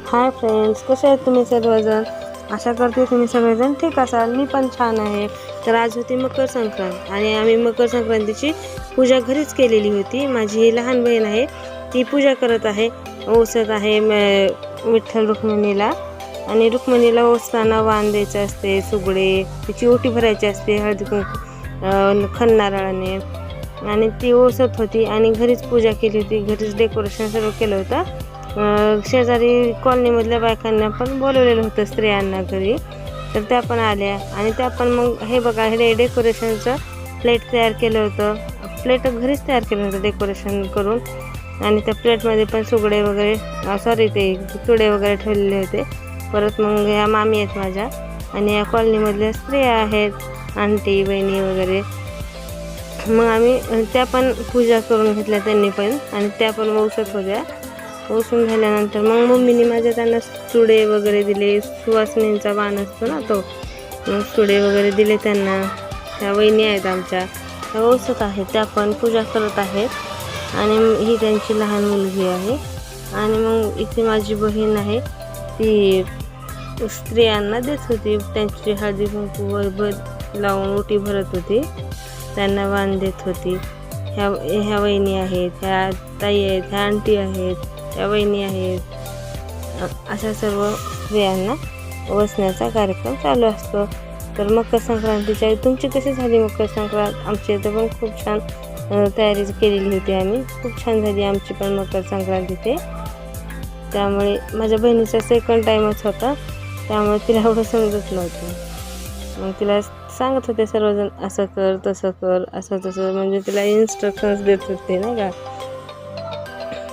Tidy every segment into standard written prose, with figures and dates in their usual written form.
Hi friends, कसे आहेत तुम्ही सर्वजण? आशा करते तुम्ही सगळेजण ठीक असाल. मी पण छान आहे. तर आज होती मकर संक्रांत आणि आम्ही मकर संक्रांतीची पूजा घरीच केलेली होती. माझी लहान बहीण आहे, ती पूजा करत आहे, ओसत आहे विठ्ठल रुक्मिणीला. आणि रुक्मिणीला ओसताना वाण द्यायचं असते, सुगडे, तिची ओटी भरायची असते हळदी कुंकू खणनारळाने. आणि ती ओसत होती आणि घरीच पूजा केली होती, घरीच डेकोरेशन सर्व केलं होतं. शेजारी कॉलनीमधल्या बायकांना पण बोलवलेलं होतं, स्त्रियांना घरी. तर त्या पण आल्या आणि त्या पण मग हे बघा, हे डेकोरेशनचं प्लेट तयार केलं होतं. प्लेट घरीच तयार केलं होतं डेकोरेशन करून. आणि त्या प्लेटमध्ये पण सुगडे वगैरे ते चुडे वगैरे ठेवलेले होते. परत मग ह्या मामी आहेत माझ्या आणि या कॉलनीमधल्या स्त्रिया आहेत, आंटी बहिणी वगैरे. मग आम्ही त्या पण पूजा करून घेतल्या त्यांनी पण, आणि त्या पण वौसत होत्या. ओसून झाल्यानंतर मग मम्मीने माझ्या त्यांना चुडे वगैरे दिले. सुवासिनींचा वाण असतो ना तो, मग चुडे वगैरे दिले त्यांना. त्या वहिनी आहेत आमच्या, त्या ओसत आहेत, त्या पण पूजा करत आहेत. आणि ही त्यांची लहान मुलगी आहे. आणि मग इथे माझी बहीण आहे, ती स्त्रियांना देत होती, त्यांची हळदी कुंकू लावून ओटी भरत होती, त्यांना वाण देत होती. ह्या वहिनी आहेत, ह्या ताई आहेत, ह्या आंटी आहेत, त्या वहिनी आहेत. अशा सर्व स्त्रियांना वसण्याचा कार्यक्रम चालू असतो. तर मकर संक्रांतीच्या तुमची कशी झाली मकर संक्रांत? आमची इथं पण खूप छान तयारी केलेली होती आम्ही. खूप छान झाली आमची पण मकर संक्रांती ते. त्यामुळे माझ्या बहिणीचा सेकंड टाईमच होता, त्यामुळे तिला एवढं समजत नव्हतं. मग तिला सांगत होते सर्वजण, असं कर तसं कर असं तसं, म्हणजे तिला इन्स्ट्रक्शन्स देत होते नाही का.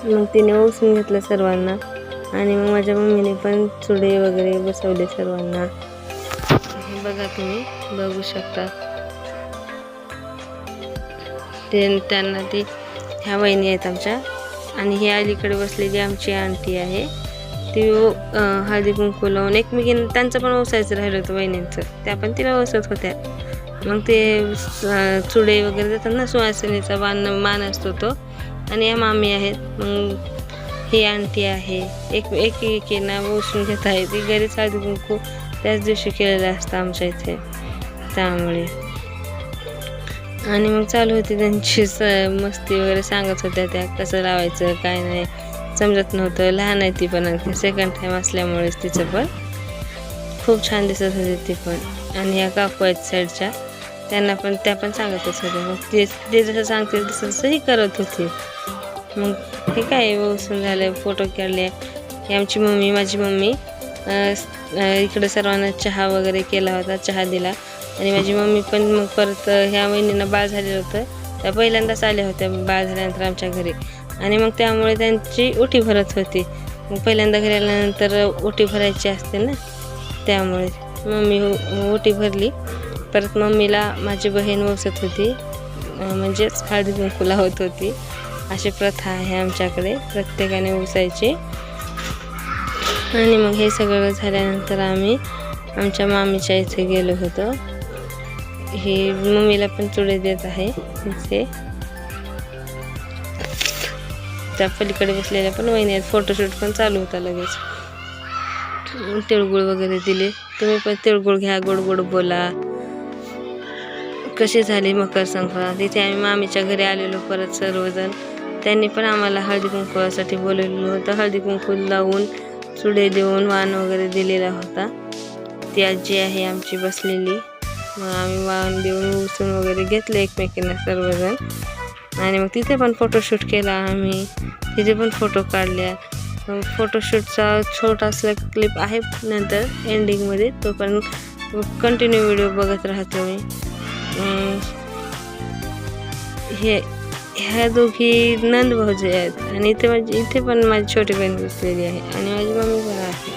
मग तिने ओसून घेतलं सर्वांना. आणि मग माझ्या मम्मीने पण चुडे वगैरे बसवले सर्वांना. हे बघा, तुम्ही बघू शकता. त्यांना ती ह्या वहिनी आहेत आमच्या. आणि ही अलीकडे बसलेली आमची आंटी आहे, ती हळदी कुंकू लावून एकमेकींना त्यांचं पण ओसायचं राहिलं होतं वहिनींचं, त्या पण तिला ओसत होत्या. मग ते चुडे वगैरे देतात ना, सुवासिनीचा मान असतो तो. आणि या मामी आहेत, मग ही आंटी आहे, एकीना ओसून घेत आहे. ती घरीच हळदी कुंकू त्याच दिवशी केलेलं असतं आमच्या इथे, त्यामुळे. आणि मग चालू होती त्यांची मस्ती वगैरे, सांगत होत्या त्या कसं लावायचं काय नाही, समजत नव्हतं. लहान आहे ती पण, सेकंड टाईम असल्यामुळेच तिचं पण खूप छान दिसत होती ती पण. आणि या काकू आहेत साईडच्या, त्यांना पण त्या पण सांगतच होते. मग ते जसं सांगते तसंही करत होती. मग हे काय ओसून झालं, फोटो काढले. ही आमची मम्मी, माझी मम्मी इकडं सर्वांना चहा वगैरे केला होता, चहा दिला. आणि माझी मम्मी पण मग परत ह्या महिन्यांना बाळ झालेलं होतं, त्या पहिल्यांदाच आल्या होत्या बाळ झाल्यानंतर आमच्या घरी. आणि मग त्यामुळे त्यांची ओटी भरत होती. मग पहिल्यांदा घरी आल्यानंतर ओटी भरायची असते ना, त्यामुळे मम्मी ओटी भरली. परत मम्मीला माझी बहीण ओसत होती, म्हणजेच हळदी कुंकू लावत होती. अशी प्रथा आहे आमच्याकडे, प्रत्येकाने ओसायची. आणि मग हे सगळं झाल्यानंतर आम्ही आमच्या मामीच्या इथे गेलो होतो. हे मम्मीला पण चुडे देत आहे इथे. त्या पलीकडे बसलेल्या पण वहिनी आहेत. फोटोशूट पण चालू होता लगेच. तिळगुळ वगैरे दिले. तुम्ही पण तिळगुळ घ्या, गोड गोड बोला. कशी झाली मकर संक्रांत? इथे आम्ही मामीच्या घरी आलेलो परत सर्वजण. त्यांनी पण आम्हाला हळदी कुंकवासाठी बोलवलेलं होतं. हळदी कुंकू लावून चुडे देऊन वाण वगैरे दिलेला होता. ती आजी आहे आमची बसलेली. मग आम्ही वाण देऊन उचून वगैरे घेतले एकमेकींना सर्वजण. आणि मग तिथे पण फोटोशूट केला आम्ही, तिथे पण फोटो काढल्या. फोटोशूटचा छोटासा क्लिप आहे नंतर एंडिंगमध्ये, तो पण कंटिन्यू व्हिडिओ बघत राहतो मी. ह्या दोघी नंद भाऊजी आहेत. आणि इथे पण माझी छोटी बहीण बसलेली आहे आणि माझी मम्मी पण आहे.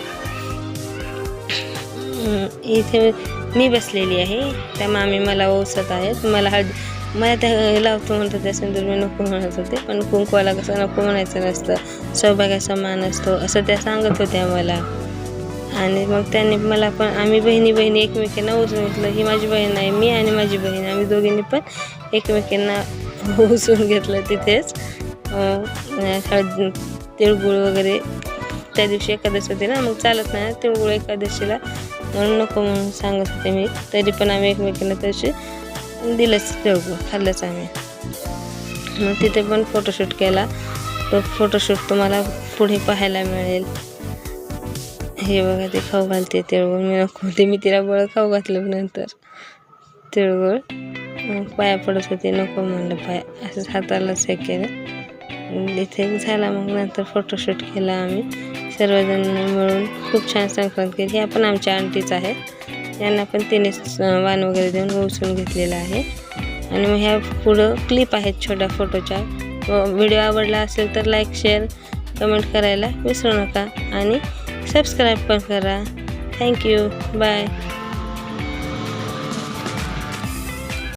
इथे मी बसलेली आहे, त्या मामी मला ओसत आहेत. मला त्या लावतो म्हणत होत्या सिंदूर, मी नको म्हणत होते. पण कुंकवाला कसं नको म्हणायचं नसतं, सौभाग्याचा मान असतो असं त्या सांगत होत्या मला. आणि मग त्यांनी मला पण, आम्ही बहिणी एकमेकींना ओसून घेतलं. ही माझी बहीण आहे, मी आणि माझी बहीण, आम्ही दोघींनी पण एकमेकींना ओसून घेतलं तिथेच. तिळगुळ वगैरे त्या दिवशी एकादशी होती ना, मग चालत नाही तिळगुळ एकादशीला, म्हणून नको म्हणून सांगत होते मी. तरी पण आम्ही एकमेकींना तशी दिलंच तिळगुळ, खाल्लंच आम्ही. मग तिथे पण फोटोशूट केला. तो फोटोशूट तुम्हाला पुढे पाहायला मिळेल. हे बघा ते खाऊ घालते तिळगुळ, मी नको होते, मी तिला बळ खाऊ घातलं नंतर तिळगुळ. मग पाया पडत होते, नको म्हणलं पाय, असंच हातालाच हे केलं. इथे झाला. मग नंतर फोटोशूट केला आम्ही सर्वजण मिळून. खूप छान संक्रांत केली. ह्या पण आमच्या आंटीच आहेत, यांना पण तिने वाण वगैरे देऊन ओसून घेतलेलं आहे. आणि मग ह्या पुढं क्लिप आहेत छोट्या फोटोच्या. व्हिडिओ आवडला असेल तर लाईक, शेअर, कमेंट करायला विसरू नका आणि सबस्क्राईब पण करा. थँक्यू. बाय.